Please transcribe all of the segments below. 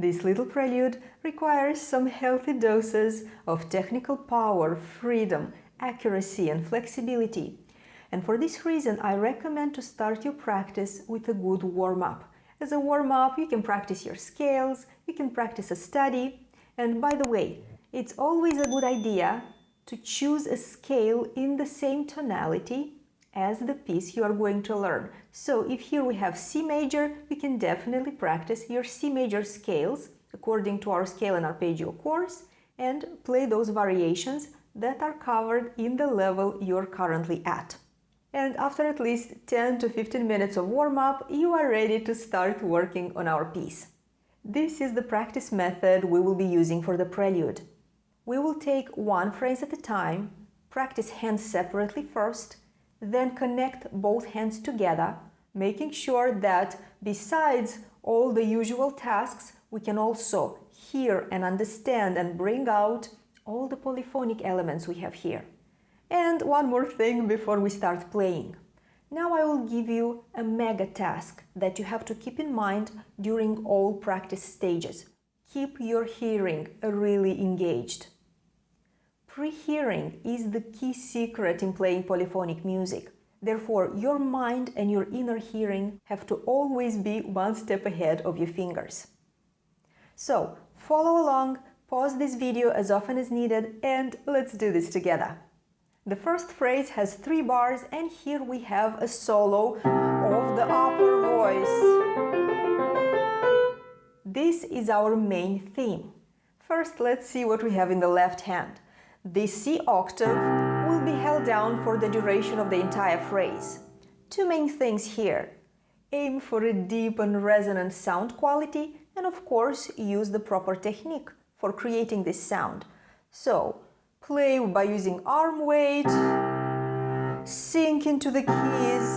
This little prelude requires some healthy doses of technical power, freedom, accuracy and flexibility. And for this reason, I recommend to start your practice with a good warm-up. As a warm-up, you can practice your scales, you can practice a study. And by the way, it's always a good idea to choose a scale in the same tonality as the piece you are going to learn. So if here we have C major, we can definitely practice your C major scales according to our scale and arpeggio course and play those variations that are covered in the level you're currently at. And after at least 10 to 15 minutes of warm-up, you are ready to start working on our piece. This is the practice method we will be using for the prelude. We will take one phrase at a time, practice hands separately first, then connect both hands together, making sure that besides all the usual tasks, we can also hear and understand and bring out all the polyphonic elements we have here. And one more thing before we start playing. Now I will give you a mega task that you have to keep in mind during all practice stages. Keep your hearing really engaged. Pre-hearing is the key secret in playing polyphonic music. Therefore, your mind and your inner hearing have to always be one step ahead of your fingers. So, follow along, pause this video as often as needed, and let's do this together. The first phrase has 3 bars, and here we have a solo of the upper voice. This is our main theme. First, let's see what we have in the left hand. This C octave will be held down for the duration of the entire phrase. 2 main things here. Aim for a deep and resonant sound quality and of course use the proper technique for creating this sound. So, play by using arm weight, sink into the keys,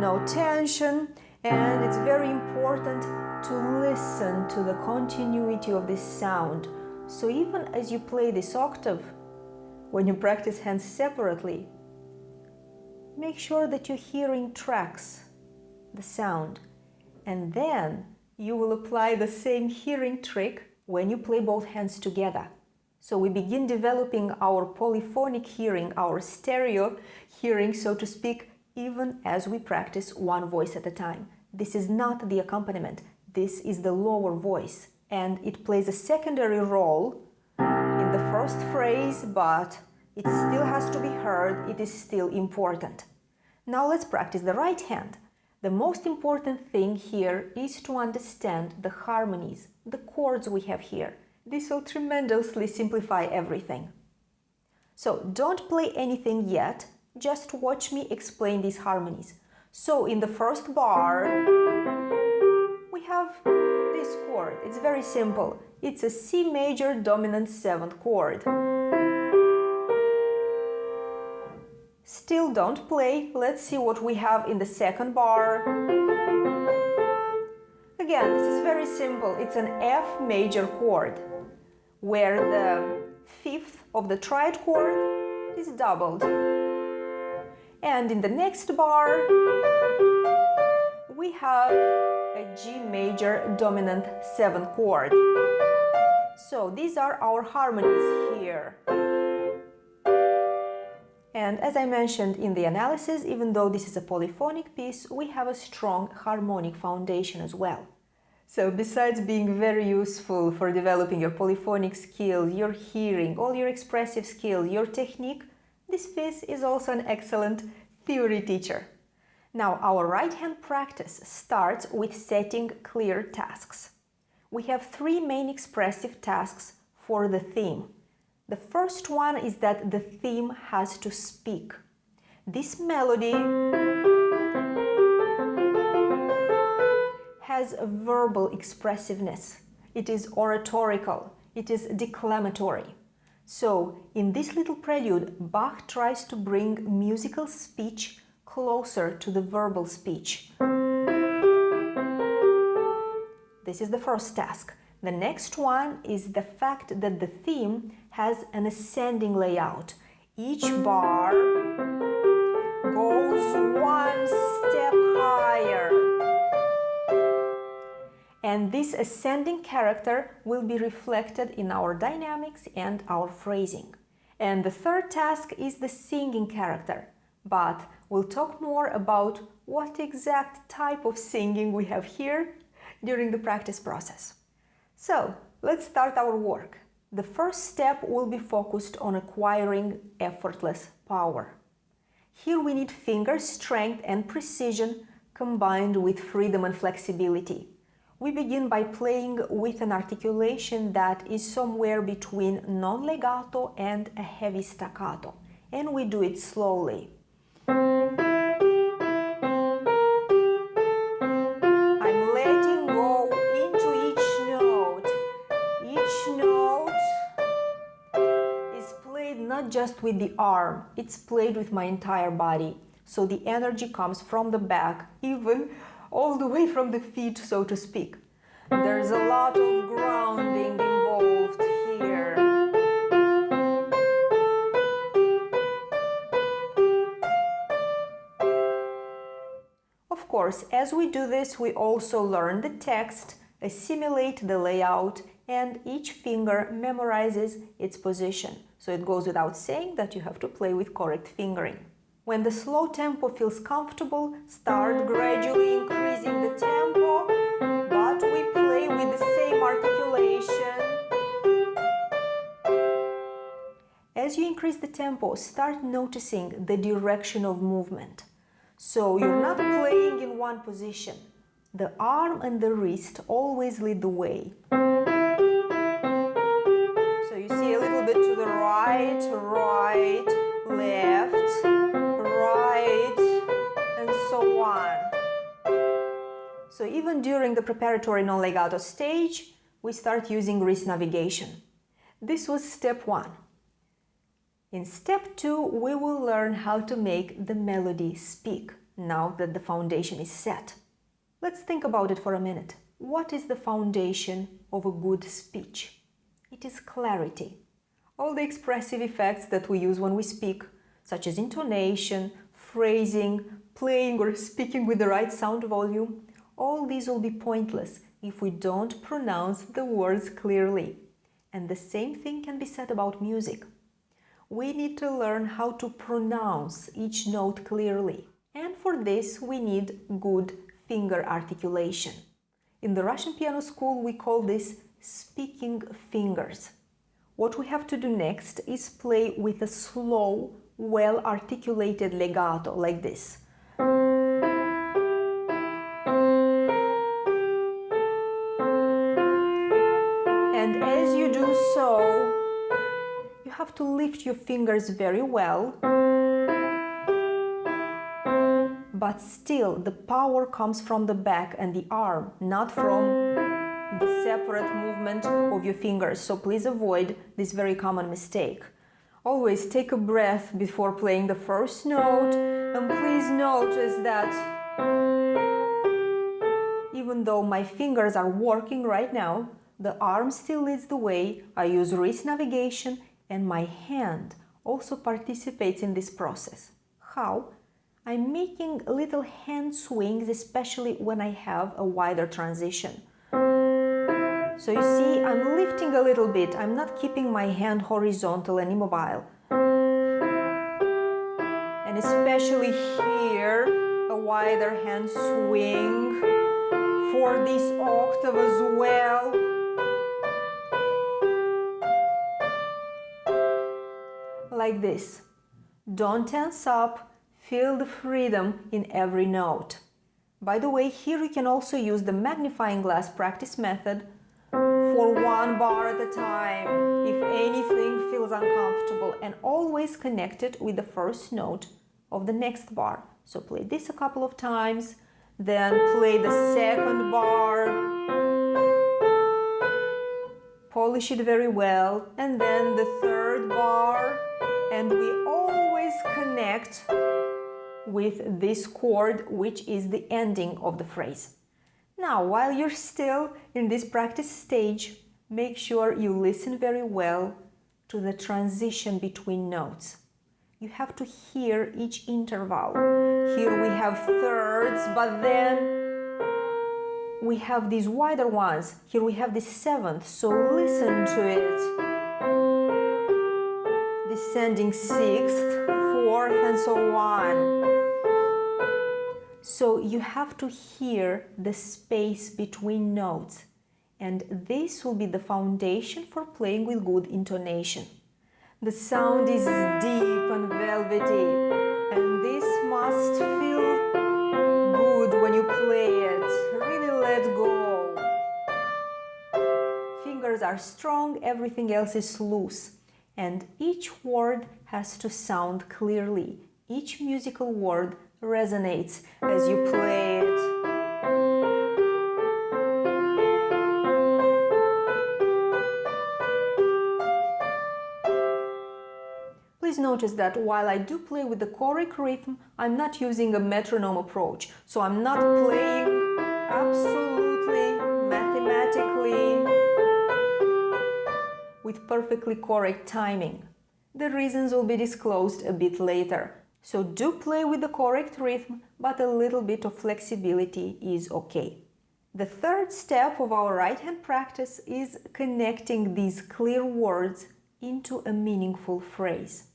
no tension, and it's very important to listen to the continuity of this sound. So even as you play this octave, when you practice hands separately, make sure that your hearing tracks the sound, and then you will apply the same hearing trick when you play both hands together. So we begin developing our polyphonic hearing, our stereo hearing, so to speak, even as we practice one voice at a time. This is not the accompaniment, this is the lower voice, and it plays a secondary role in the first phrase, but it still has to be heard, it is still important. Now let's practice the right hand. The most important thing here is to understand the harmonies, the chords we have here. This will tremendously simplify everything. So don't play anything yet, just watch me explain these harmonies. So in the first bar, we have this chord. It's very simple. It's a C major dominant 7th chord. Still don't play. Let's see what we have in the second bar. Again, this is very simple. It's an F major chord, where the 5th of the triad chord is doubled. And in the next bar, we have a G major dominant 7th chord. So these are our harmonies here. And as I mentioned in the analysis, even though this is a polyphonic piece, we have a strong harmonic foundation as well. So besides being very useful for developing your polyphonic skills, your hearing, all your expressive skills, your technique, this piece is also an excellent theory teacher. Now, our right hand practice starts with setting clear tasks. We have 3 main expressive tasks for the theme. The first one is that the theme has to speak. This melody has a verbal expressiveness. It is oratorical. It is declamatory. So, in this little prelude, Bach tries to bring musical speech closer to the verbal speech. This is the first task. The next one is the fact that the theme has an ascending layout. Each bar goes one step higher. And this ascending character will be reflected in our dynamics and our phrasing. And the third task is the singing character, but we'll talk more about what exact type of singing we have here during the practice process. So, let's start our work. The first step will be focused on acquiring effortless power. Here we need finger strength and precision combined with freedom and flexibility. We begin by playing with an articulation that is somewhere between non-legato and a heavy staccato, and we do it slowly. I'm letting go into each note. Each note is played not just with the arm, it's played with my entire body. So the energy comes from the back, even all the way from the feet, so to speak. There's a lot of grounding involved here. Of course, as we do this, we also learn the text, assimilate the layout, and each finger memorizes its position. So it goes without saying that you have to play with correct fingering. When the slow tempo feels comfortable, start gradually increasing the tempo, but we play with the same articulation. As you increase the tempo, start noticing the direction of movement. So you're not playing in one position. The arm and the wrist always lead the way. So you see a little bit to the right, right, left, right, and so on. So even during the preparatory non-legato stage, we start using wrist navigation. This was step 1. In step 2, we will learn how to make the melody speak, now that the foundation is set. Let's think about it for a minute. What is the foundation of a good speech? It is clarity. All the expressive effects that we use when we speak, such as intonation, phrasing, playing or speaking with the right sound volume, all these will be pointless if we don't pronounce the words clearly. And the same thing can be said about music. We need to learn how to pronounce each note clearly. And for this, we need good finger articulation. In the Russian piano school, we call this speaking fingers. What we have to do next is play with a slow, well-articulated legato, like this. And as you do so, you have to lift your fingers very well, but still the power comes from the back and the arm, not from the separate movement of your fingers. So please avoid this very common mistake. Always take a breath before playing the first note, and please notice that even though my fingers are working right now, the arm still leads the way. I use wrist navigation, and my hand also participates in this process. How? I'm making little hand swings, especially when I have a wider transition. So you see, I'm lifting a little bit. I'm not keeping my hand horizontal and immobile. And especially here, a wider hand swing for this octave as well. Like this. Don't tense up, feel the freedom in every note. By the way, here you can also use the magnifying glass practice method for one bar at a time, if anything feels uncomfortable, and always connect it with the first note of the next bar. So play this a couple of times, then play the second bar, polish it very well, and then the third bar, and we always connect with this chord, which is the ending of the phrase. Now, while you're still in this practice stage, make sure you listen very well to the transition between notes. You have to hear each interval. Here we have thirds, but then we have these wider ones. Here we have the 7th, so listen to it. Descending 6th, 4th, and so on. So you have to hear the space between notes, and this will be the foundation for playing with good intonation. The sound is deep and velvety, and this must feel good when you play it. Really let go. Fingers are strong, everything else is loose, and each word has to sound clearly. Each musical word resonates as you play it. Please notice that while I do play with the choric rhythm, I'm not using a metronome approach. So I'm not playing absolutely, mathematically, with perfectly correct timing. The reasons will be disclosed a bit later. So do play with the correct rhythm, but a little bit of flexibility is okay. The third step of our right hand practice is connecting these clear words into a meaningful phrase.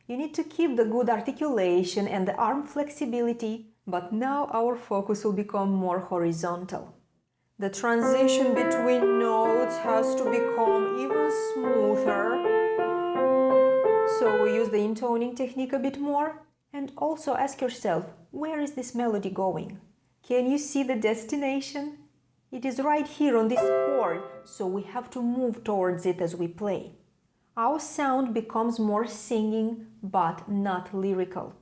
You need to keep the good articulation and the arm flexibility, but now our focus will become more horizontal. The transition between notes has to become even smoother. So we use the intoning technique a bit more. And also ask yourself, where is this melody going? Can you see the destination? It is right here on this chord, so we have to move towards it as we play. Our sound becomes more singing, but not lyrical.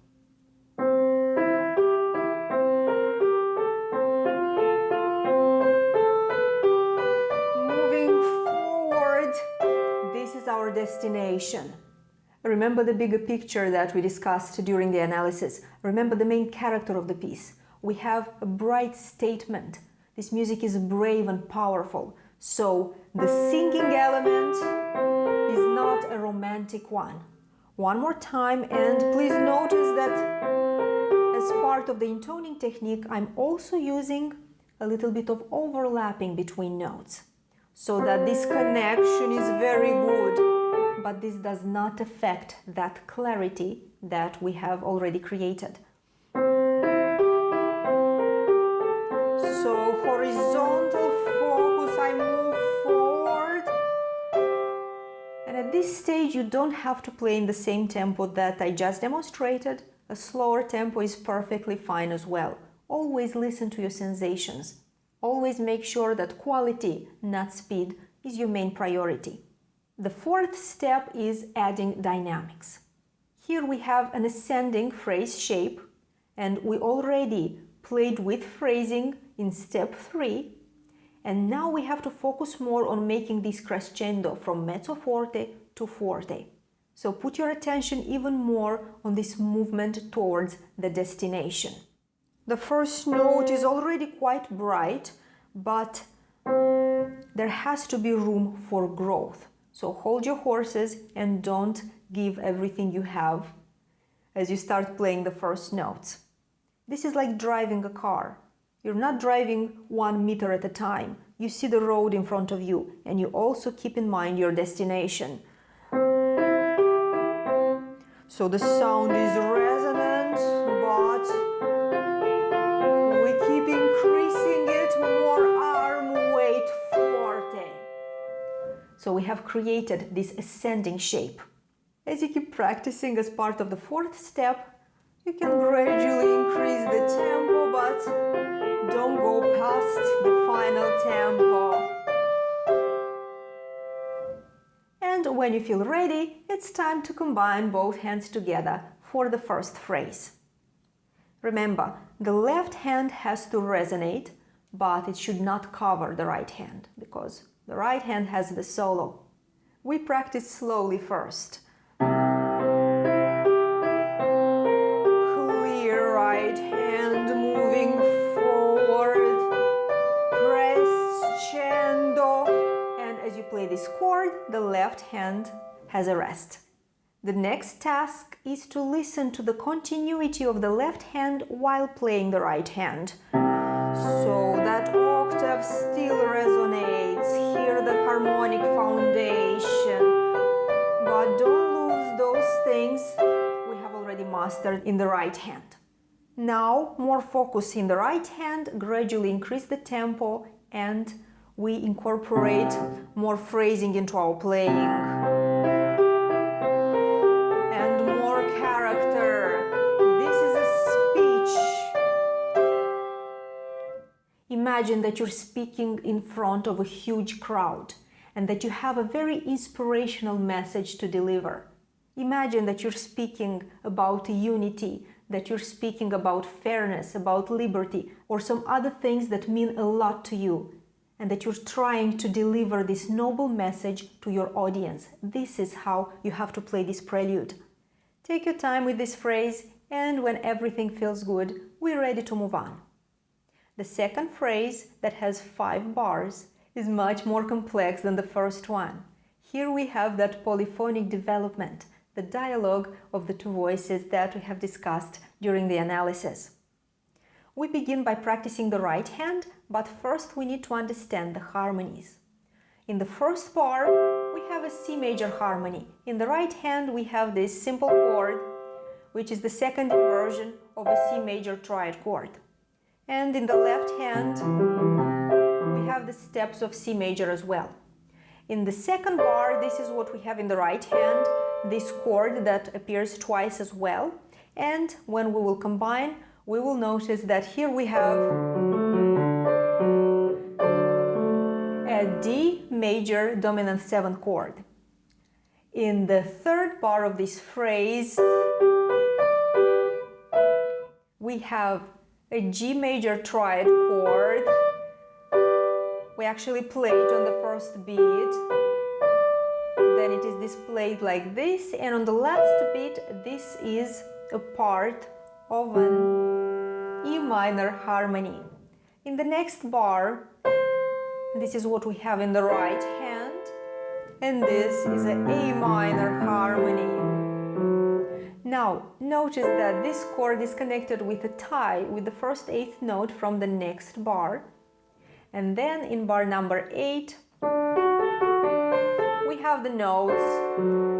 Moving forward, this is our destination. Remember the bigger picture that we discussed during the analysis. Remember the main character of the piece. We have a bright statement. This music is brave and powerful. So the singing element is not a romantic one. One more time, and please notice that as part of the intoning technique, I'm also using a little bit of overlapping between notes, so that this connection is very good. But this does not affect that clarity that we have already created. So horizontal focus, I move forward. And at this stage, you don't have to play in the same tempo that I just demonstrated. A slower tempo is perfectly fine as well. Always listen to your sensations. Always make sure that quality, not speed, is your main priority. The fourth step is adding dynamics. Here we have an ascending phrase shape, and we already played with phrasing in step 3, and now we have to focus more on making this crescendo from mezzo forte to forte. So put your attention even more on this movement towards the destination. The first note is already quite bright, but there has to be room for growth. So hold your horses and don't give everything you have as you start playing the first notes. This is like driving a car. You're not driving 1 meter at a time. You see the road in front of you, and you also keep in mind your destination. So the sound is resonant, but we keep increasing it, more arm weight forte. So we have created this ascending shape. As you keep practicing as part of the fourth step, you can gradually increase the tempo, but don't go past the final tempo. And when you feel ready, it's time to combine both hands together for the first phrase. Remember, the left hand has to resonate, but it should not cover the right hand, because the right hand has the solo. We practice slowly first. Clear right hand moving forward. Crescendo. And as you play this chord, the left hand has a rest. The next task is to listen to the continuity of the left hand while playing the right hand. So that octave octave still resonates. Hear the harmonic foundation. But don't lose those things we have already mastered in the right hand. Now, more focus in the right hand, gradually increase the tempo, and we incorporate more phrasing into our playing. And more character. This is a speech. Imagine that you're speaking in front of a huge crowd and that you have a very inspirational message to deliver. Imagine that you're speaking about unity, that you're speaking about fairness, about liberty, or some other things that mean a lot to you, and that you're trying to deliver this noble message to your audience. This is how you have to play this prelude. Take your time with this phrase, and when everything feels good, we're ready to move on. The second phrase, that has 5 bars, is much more complex than the first one. Here we have that polyphonic development, the dialogue of the two voices that we have discussed during the analysis. We begin by practicing the right hand, but first we need to understand the harmonies. In the first bar, we have a C major harmony. In the right hand, we have this simple chord, which is the second inversion of a C major triad chord. And in the left hand, we have the steps of C major as well. In the second bar, this is what we have in the right hand, this chord that appears twice as well. And when we will combine, we will notice that here we have a D major dominant 7 chord. In the third bar of this phrase, we have a G major triad chord. We actually play it on the first beat. Then it is displayed like this, and on the last beat, this is a part of an E minor harmony. In the next bar, this is what we have in the right hand, and this is an A minor harmony. Now, notice that this chord is connected with a tie with the first 8th note from the next bar. And then in bar number 8, we have the notes,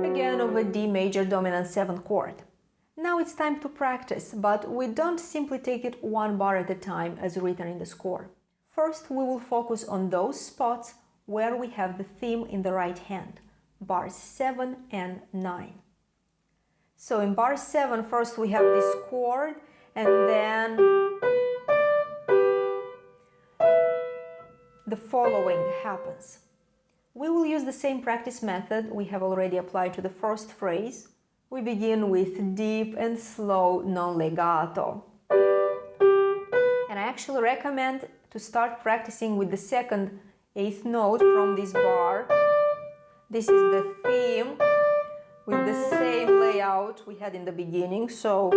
again, of a D major dominant 7 chord. Now it's time to practice, but we don't simply take it one bar at a time as written in the score. First, we will focus on those spots where we have the theme in the right hand, bars 7 and 9. So in bar 7, first we have this chord, and then the following happens. We will use the same practice method we have already applied to the first phrase. We begin with deep and slow non-legato. And I actually recommend to start practicing with the second 8th note from this bar. This is the theme with the same layout we had in the beginning. So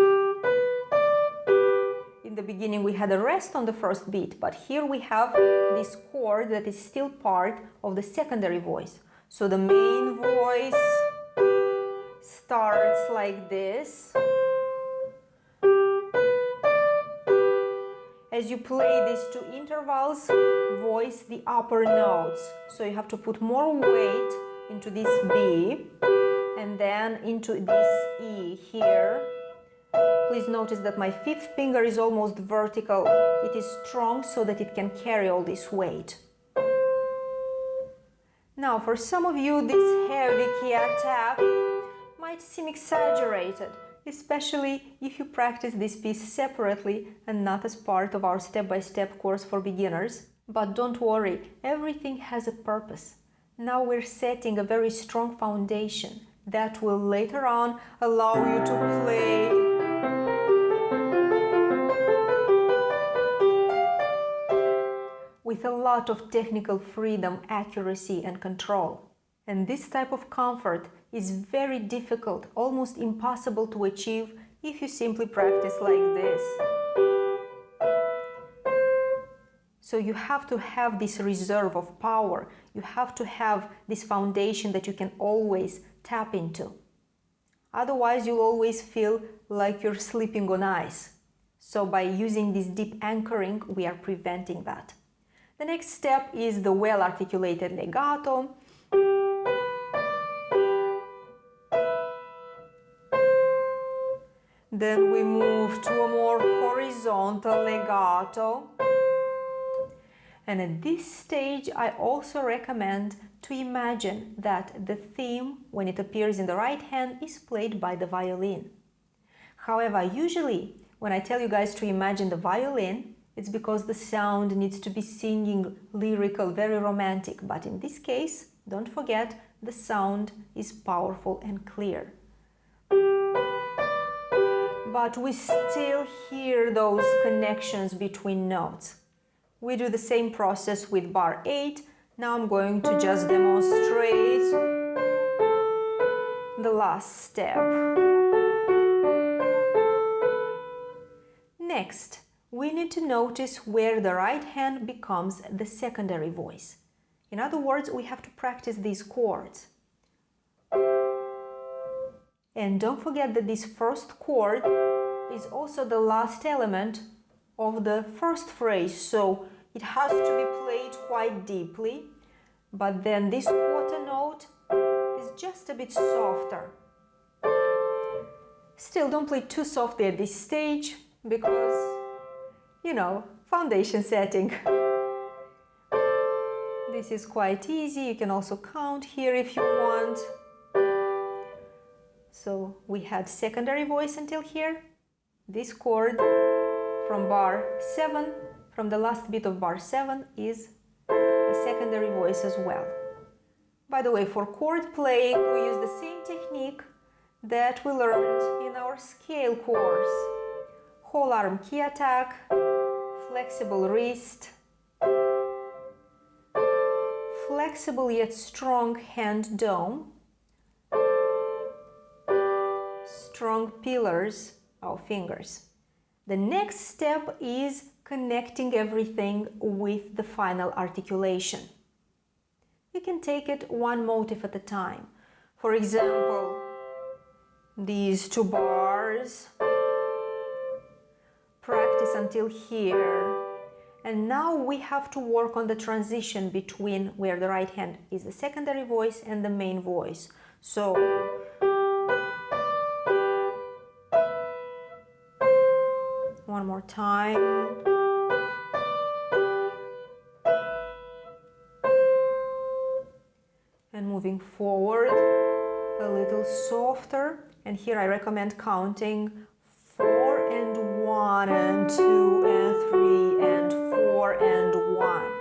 in the beginning we had a rest on the first beat, but here we have this chord that is still part of the secondary voice. So the main voice starts like this. As you play these two intervals, voice the upper notes. So you have to put more weight into this B and then into this E here. Please notice that my 5th finger is almost vertical. It is strong so that it can carry all this weight. Now, for some of you, this heavy key tap might seem exaggerated, especially if you practice this piece separately and not as part of our step-by-step course for beginners. But don't worry, everything has a purpose. Now we're setting a very strong foundation that will later on allow you to play with a lot of technical freedom, accuracy, and control. And this type of comfort is very difficult, almost impossible to achieve if you simply practice like this. So you have to have this reserve of power. You have to have this foundation that you can always tap into. Otherwise, you'll always feel like you're slipping on ice. So by using this deep anchoring, we are preventing that. The next step is the well-articulated legato. Then we move to a more horizontal legato. And at this stage, I also recommend to imagine that the theme, when it appears in the right hand, is played by the violin. However, usually, when I tell you guys to imagine the violin, it's because the sound needs to be singing, lyrical, very romantic. But in this case, don't forget, the sound is powerful and clear. But we still hear those connections between notes. We do the same process with bar 8. Now I'm going to just demonstrate the last step. Next, we need to notice where the right hand becomes the secondary voice. In other words, we have to practice these chords. And don't forget that this first chord is also the last element of the first phrase, so it has to be played quite deeply, but then this quarter note is just a bit softer. Still, don't play too softly at this stage because, you know, foundation setting. This is quite easy. You can also count here if you want. So we had secondary voice until here. This chord from bar 7, from the last beat of bar 7, is a secondary voice as well. By the way, for chord playing, we use the same technique that we learned in our scale course. Whole arm key attack, flexible wrist, flexible yet strong hand dome, strong pillars of fingers. The next step is connecting everything with the final articulation. You can take it one motive at a time. For example, these two bars. Practice until here. And now we have to work on the transition between where the right hand is the secondary voice and the main voice. So, one more time. And moving forward a little softer. And here I recommend counting 4 and 1 and 2 and 3 and 4 and 1.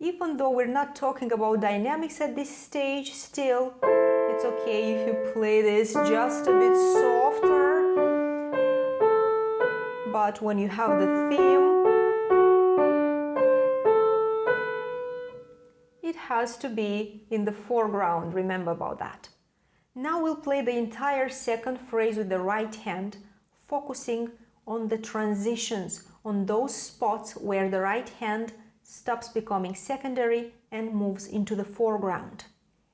Even though we're not talking about dynamics at this stage, still it's okay if you play this just a bit softer. But when you have the theme, it has to be in the foreground, remember about that. Now we'll play the entire second phrase with the right hand, focusing on the transitions, on those spots where the right hand stops becoming secondary and moves into the foreground.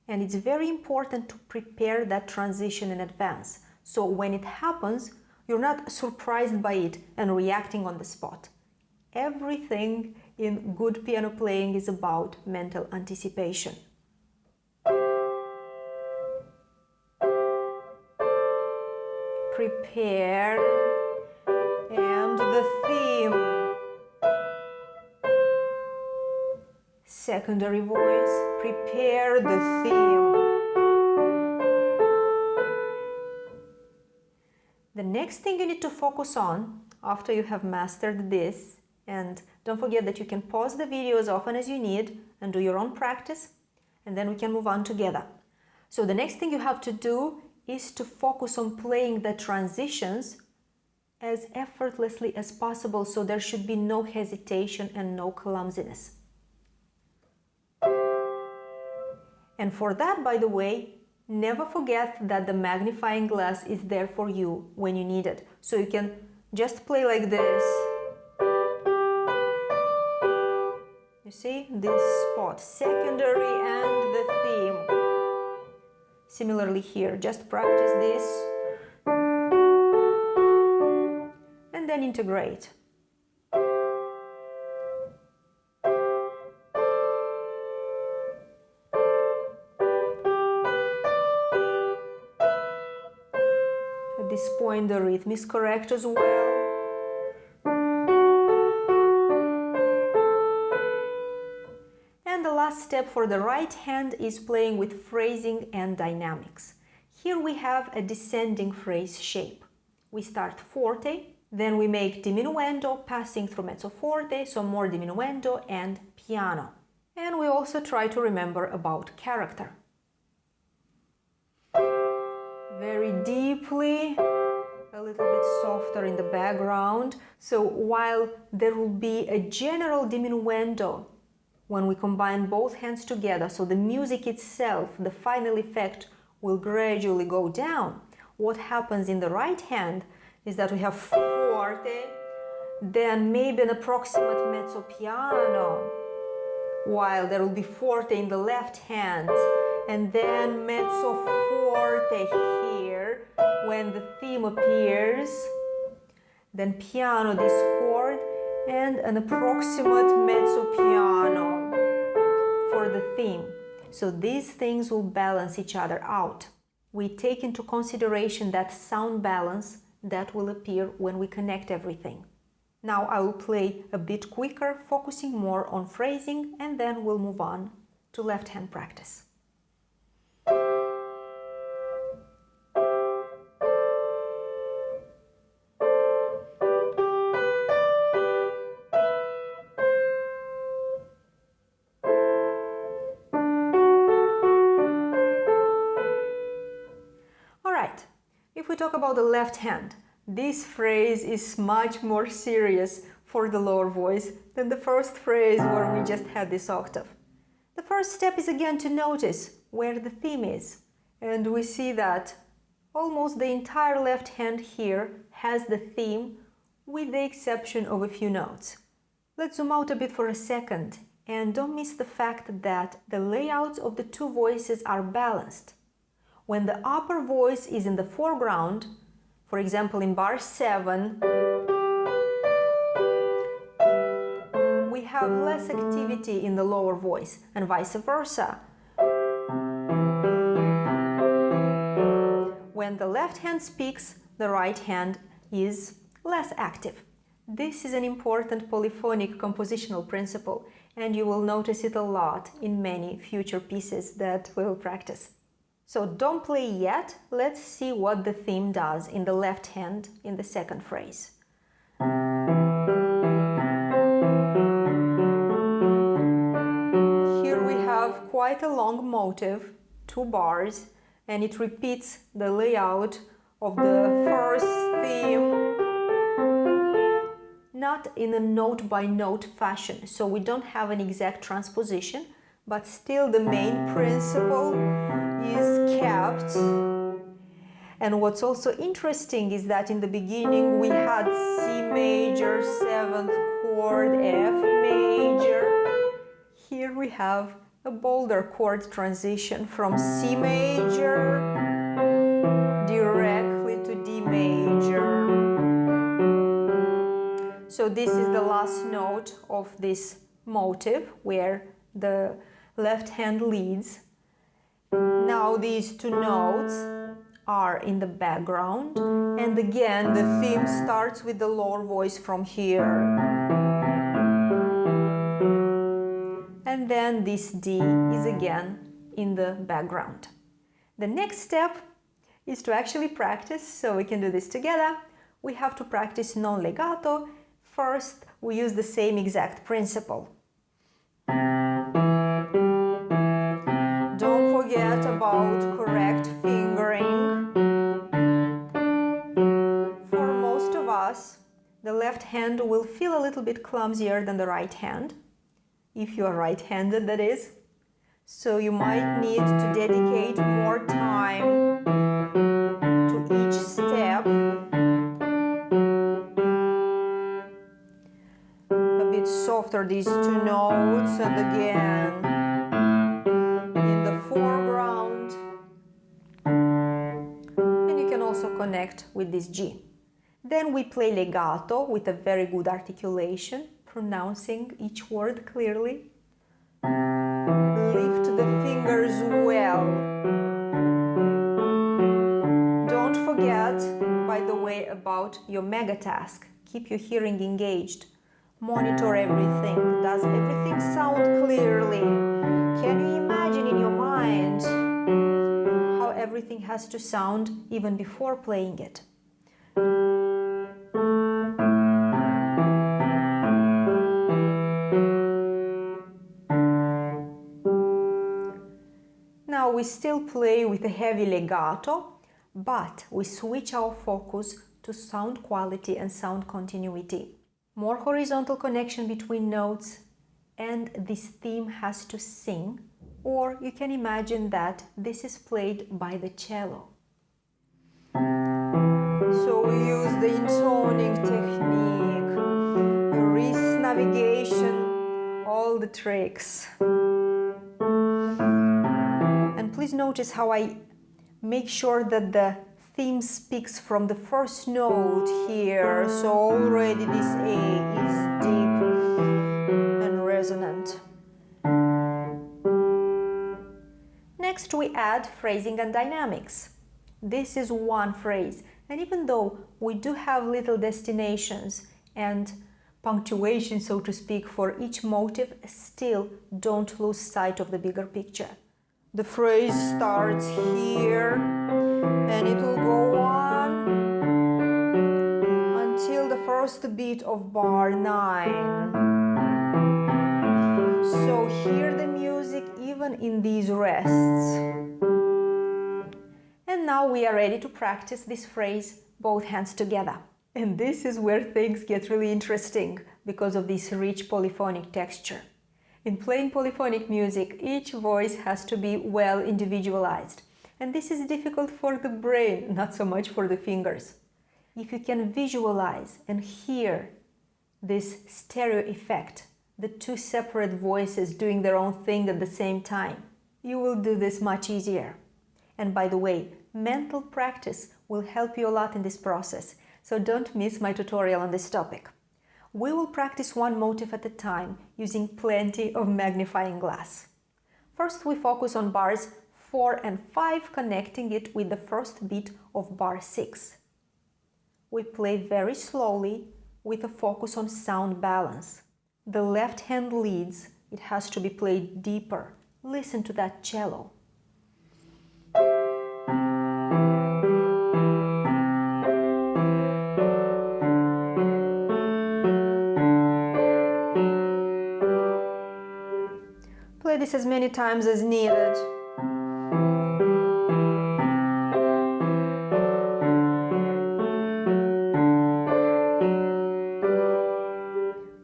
And it's very important to prepare that transition in advance, so when it happens, you're not surprised by it and reacting on the spot. Everything in good piano playing is about mental anticipation. Prepare, and the theme. Secondary voice, prepare the theme. The next thing you need to focus on after you have mastered this, and don't forget that you can pause the video as often as you need and do your own practice, and then we can move on together. So the next thing you have to do is to focus on playing the transitions as effortlessly as possible, so there should be no hesitation and no clumsiness. And for that, by the way, never forget that the magnifying glass is there for you when you need it. So you can just play like this. You see, this spot, secondary and the theme. Similarly here, just practice this and then integrate. At this point the rhythm is correct as well. And the last step for the right hand is playing with phrasing and dynamics. Here we have a descending phrase shape. We start forte, then we make diminuendo passing through mezzo forte, so more diminuendo and piano. And we also try to remember about character. Very deeply, a little bit softer in the background. So while there will be a general diminuendo when we combine both hands together, so the music itself, the final effect, will gradually go down. What happens in the right hand is that we have forte, then maybe an approximate mezzo piano, while there will be forte in the left hand, and then mezzo forte here when the theme appears, then piano this chord, and an approximate mezzo piano for the theme. So these things will balance each other out. We take into consideration that sound balance that will appear when we connect everything. Now I will play a bit quicker, focusing more on phrasing, and then we'll move on to left hand practice. If we talk about the left hand, this phrase is much more serious for the lower voice than the first phrase where we just had this octave. The first step is again to notice where the theme is, and we see that almost the entire left hand here has the theme with the exception of a few notes. Let's zoom out a bit for a second and don't miss the fact that the layouts of the two voices are balanced. When the upper voice is in the foreground, for example in bar 7, we have less activity in the lower voice, and vice versa. When the left hand speaks, the right hand is less active. This is an important polyphonic compositional principle, and you will notice it a lot in many future pieces that we will practice. So don't play yet, let's see what the theme does in the left hand in the second phrase. Here we have quite a long motive, 2 bars, and it repeats the layout of the first theme, not in a note-by-note fashion, so we don't have an exact transposition, but still the main principle is kept. And what's also interesting is that in the beginning we had C major, 7th chord, F major. Here we have a bolder chord transition from C major directly to D major. So this is the last note of this motive where the left hand leads. Now these 2 notes are in the background, and again the theme starts with the lower voice from here. And then this D is again in the background. The next step is to actually practice, so we can do this together. We have to practice non-legato. First, we use the same exact principle. Don't forget about correct fingering. For most of us, the left hand will feel a little bit clumsier than the right hand, if you are right-handed, that is. So you might need to dedicate more time to each step. A bit softer these 2 notes, and again in the foreground. And you can also connect with this G. Then we play legato with a very good articulation, pronouncing each word clearly. Lift the fingers well. Don't forget, by the way, about your mega task. Keep your hearing engaged. Monitor everything. Does everything sound clearly? Can you imagine in your mind how everything has to sound even before playing it? Now we still play with a heavy legato, but we switch our focus to sound quality and sound continuity. More horizontal connection between notes, and this theme has to sing, or you can imagine that this is played by the cello. So we use the intoning technique, wrist navigation, all the tricks. And please notice how I make sure that the theme speaks from the first note here, so already this A is deep and resonant. Next we add phrasing and dynamics. This is one phrase, and even though we do have little destinations and punctuation, so to speak, for each motive, still don't lose sight of the bigger picture. The phrase starts here and it will go on until the first beat of bar 9. So hear the music even in these rests. And now we are ready to practice this phrase, both hands together. And this is where things get really interesting because of this rich polyphonic texture. In playing polyphonic music, each voice has to be well individualized. And this is difficult for the brain, not so much for the fingers. If you can visualize and hear this stereo effect, the two separate voices doing their own thing at the same time, you will do this much easier. And by the way, mental practice will help you a lot in this process, so don't miss my tutorial on this topic. We will practice one motive at a time using plenty of magnifying glass. First, we focus on bars 4 and 5, connecting it with the first beat of bar 6. We play very slowly with a focus on sound balance. The left hand leads, it has to be played deeper. Listen to that cello. Play this as many times as needed.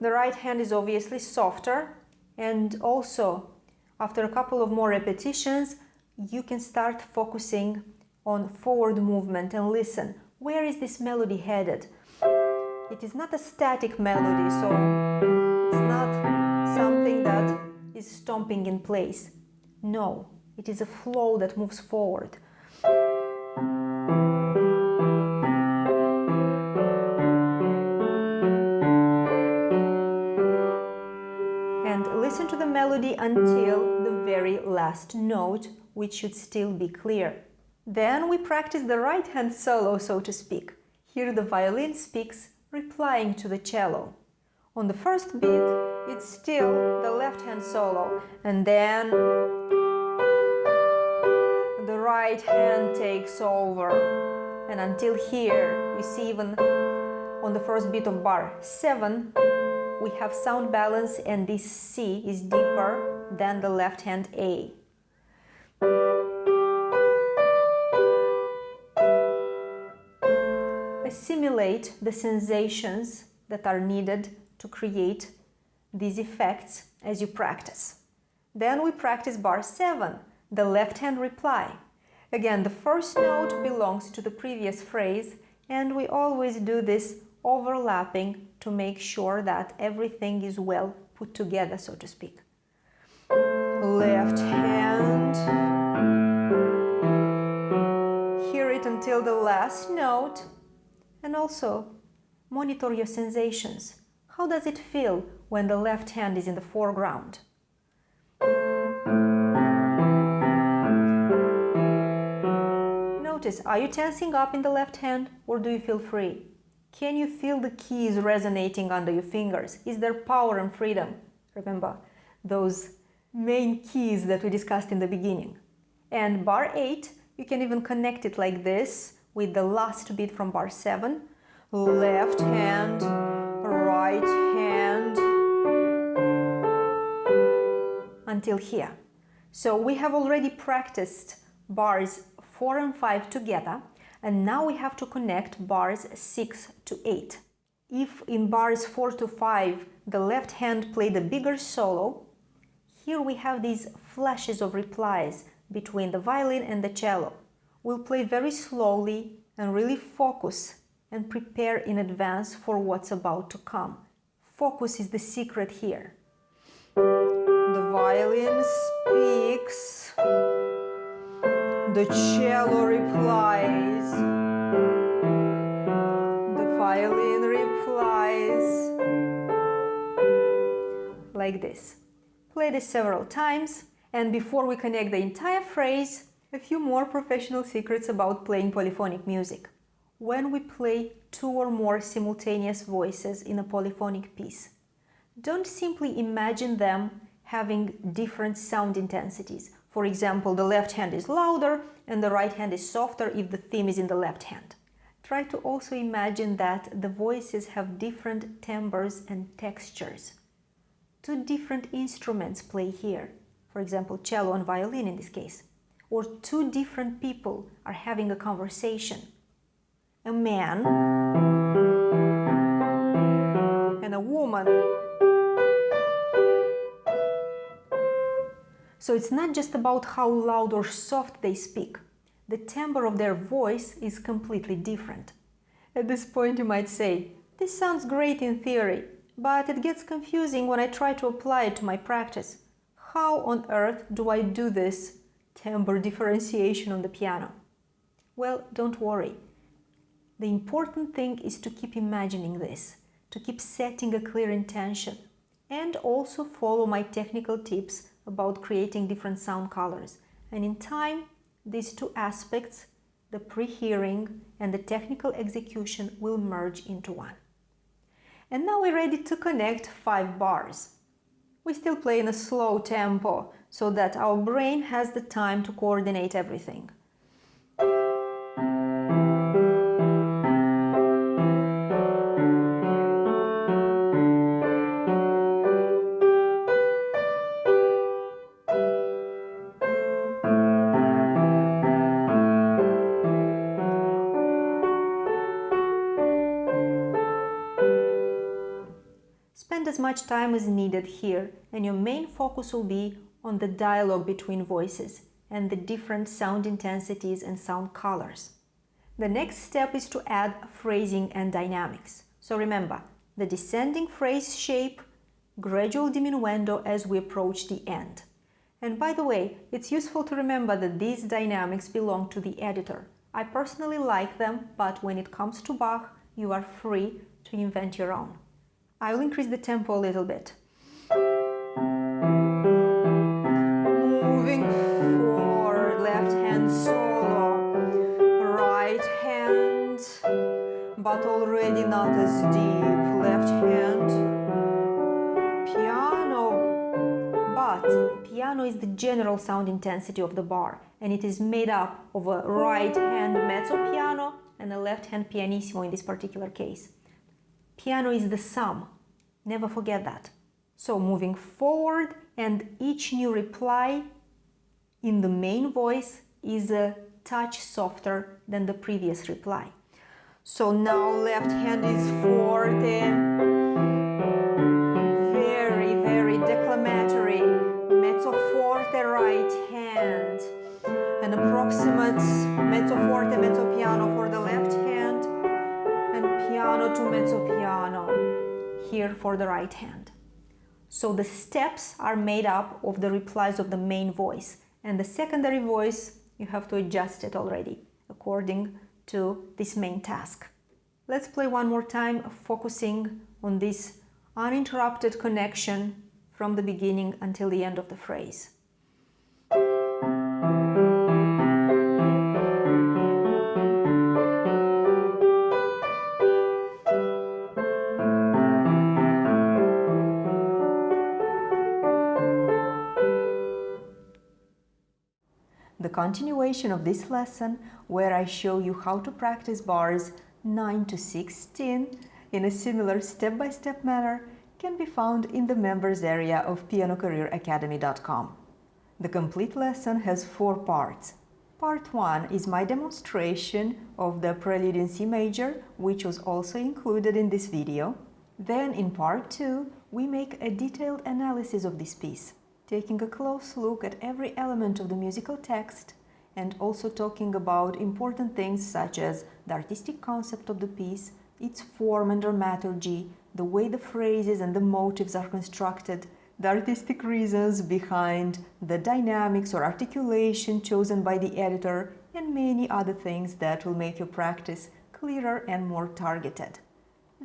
The right hand is obviously softer, and also after a couple of more repetitions you can start focusing on forward movement and listen. Where is this melody headed? It is not a static melody, so it's not something that is stomping in place. No, it is a flow that moves forward. And listen to the melody until the very last note, which should still be clear. Then we practice the right hand solo, so to speak. Here the violin speaks, replying to the cello. On the first beat, it's still the left hand solo, and then the right hand takes over. And until here, you see, even on the first beat of bar 7, we have sound balance, and this C is deeper than the left hand A. Assimilate the sensations that are needed to create these effects as you practice. Then we practice bar 7, the left hand reply. Again, the first note belongs to the previous phrase, and we always do this overlapping to make sure that everything is well put together, so to speak. Left hand. Hear it until the last note, and also monitor your sensations. How does it feel when the left hand is in the foreground? notice, are you tensing up in the left hand or do you feel free? Can you feel the keys resonating under your fingers? Is there power and freedom? Remember those main keys that we discussed in the beginning. And bar 8, you can even connect it like this with the last beat from bar 7. Left hand, right hand, until here. So we have already practiced bars 4 and 5 together, and now we have to connect bars 6 to 8. If in bars 4 to 5 the left hand played a bigger solo, here we have these flashes of replies between the violin and the cello. We'll play very slowly and really focus and prepare in advance for what's about to come. Focus is the secret here. The violin speaks, the cello replies, the violin replies, like this. Play this several times, and before we connect the entire phrase, a few more professional secrets about playing polyphonic music. When we play 2 or more simultaneous voices in a polyphonic piece, don't simply imagine them having different sound intensities. For example, the left hand is louder and the right hand is softer if the theme is in the left hand. Try to also imagine that the voices have different timbres and textures. 2 different instruments play here, for example, cello and violin in this case. Or 2 different people are having a conversation. A man and a woman. So it's not just about how loud or soft they speak. The timbre of their voice is completely different. At this point you might say, this sounds great in theory, but it gets confusing when I try to apply it to my practice. How on earth do I do this timbre differentiation on the piano? Well, don't worry. The important thing is to keep imagining this, to keep setting a clear intention, and also follow my technical tips about creating different sound colors. And in time, these 2 aspects, the pre-hearing and the technical execution, will merge into one. And now we're ready to connect 5 bars. We still play in a slow tempo so that our brain has the time to coordinate everything. Spend as much time as needed here, and your main focus will be on the dialogue between voices and the different sound intensities and sound colors. The next step is to add phrasing and dynamics. So remember, the descending phrase shape, gradual diminuendo as we approach the end. And by the way, it's useful to remember that these dynamics belong to the editor. I personally like them, but when it comes to Bach, you are free to invent your own. I will increase the tempo a little bit. Moving forward, left hand solo, right hand, but already not as deep, left hand, piano. But piano is the general sound intensity of the bar, and it is made up of a right hand mezzo piano and a left hand pianissimo in this particular case. Piano is the sum. Never forget that. So moving forward, and each new reply in the main voice is a touch softer than the previous reply. So now left hand is forte, very, very declamatory. Mezzo forte right hand, an approximate mezzo forte, mezzo piano for the left hand, and piano to mezzo piano here for the right hand. So the steps are made up of the replies of the main voice, and the secondary voice, you have to adjust it already according to this main task. Let's play one more time, focusing on this uninterrupted connection from the beginning until the end of the phrase. continuation of this lesson, where I show you how to practice bars 9 to 16 in a similar step-by-step manner, can be found in the members area of pianocareeracademy.com. The complete lesson has 4 parts. Part 1 is my demonstration of the Prelude in C major, which was also included in this video. Then in Part 2, we make a detailed analysis of this piece, taking a close look at every element of the musical text and also talking about important things such as the artistic concept of the piece, its form and dramaturgy, the way the phrases and the motives are constructed, the artistic reasons behind the dynamics or articulation chosen by the editor, and many other things that will make your practice clearer and more targeted.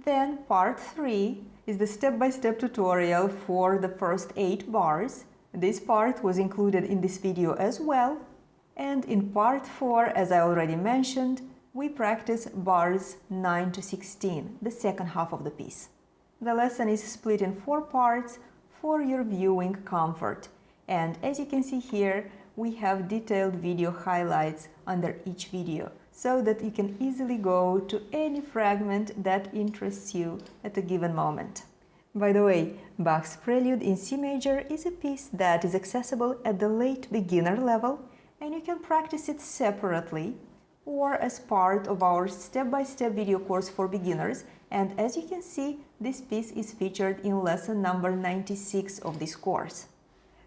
Then Part 3 is the step-by-step tutorial for the first 8 bars. This part was included in this video as well. And in Part 4, as I already mentioned, we practice bars 9 to 16, the second half of the piece. The lesson is split in 4 parts for your viewing comfort. And as you can see here, we have detailed video highlights under each video, so that you can easily go to any fragment that interests you at a given moment. By the way, Bach's Prelude in C major is a piece that is accessible at the late beginner level, and you can practice it separately or as part of our step-by-step video course for beginners. And as you can see, this piece is featured in lesson number 96 of this course.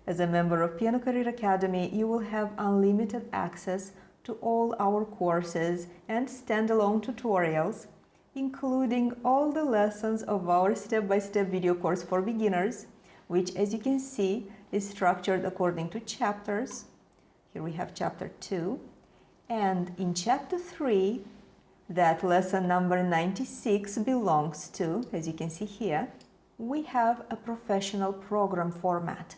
As a member of Piano Career Academy, you will have unlimited access to all our courses and standalone tutorials, including all the lessons of our step-by-step video course for beginners, which, as you can see, is structured according to chapters. Here we have chapter 2, and in chapter 3, that lesson number 96 belongs to, as you can see here, we have a professional program format.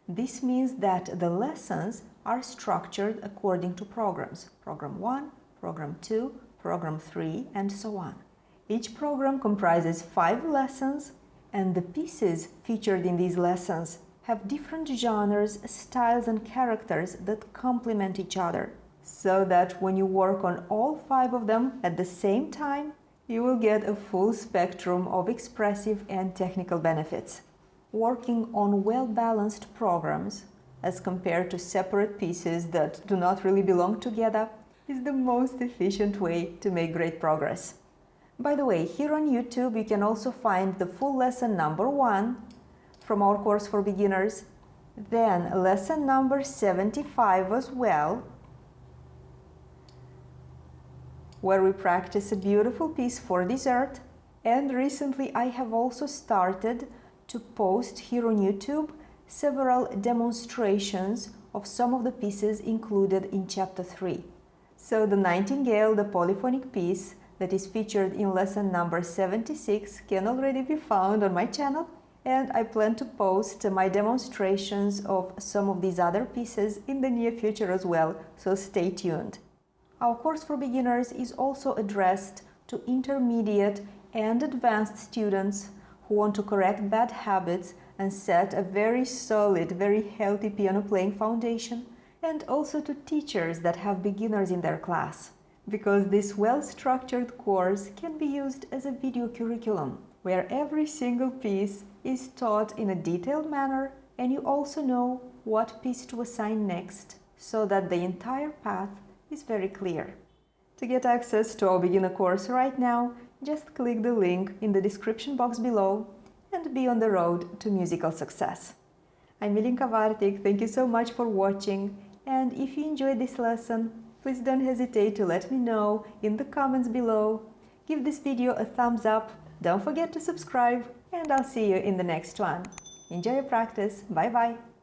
This means that the lessons are structured according to programs. Program 1, Program 2, Program 3, and so on. Each program comprises 5 lessons, and the pieces featured in these lessons have different genres, styles, and characters that complement each other, so that when you work on all 5 of them at the same time, you will get a full spectrum of expressive and technical benefits. Working on well-balanced programs, as compared to separate pieces that do not really belong together, is the most efficient way to make great progress. By the way, here on YouTube you can also find the full lesson number 1 from our course for beginners, then lesson number 75 as well, where we practice a beautiful piece for dessert. And recently I have also started to post here on YouTube several demonstrations of some of the pieces included in chapter 3. So the Nightingale, the polyphonic piece that is featured in lesson number 76, can already be found on my channel, and I plan to post my demonstrations of some of these other pieces in the near future as well, so stay tuned. Our course for beginners is also addressed to intermediate and advanced students who want to correct bad habits and set a very solid, very healthy piano playing foundation, and also to teachers that have beginners in their class, because this well-structured course can be used as a video curriculum, where every single piece is taught in a detailed manner, and you also know what piece to assign next, so that the entire path is very clear. To get access to our beginner course right now, just click the link in the description box below and be on the road to musical success. I'm Milinka Vartik, thank you so much for watching, and if you enjoyed this lesson, please don't hesitate to let me know in the comments below. Give this video a thumbs up, don't forget to subscribe, and I'll see you in the next one. Enjoy your practice, bye bye!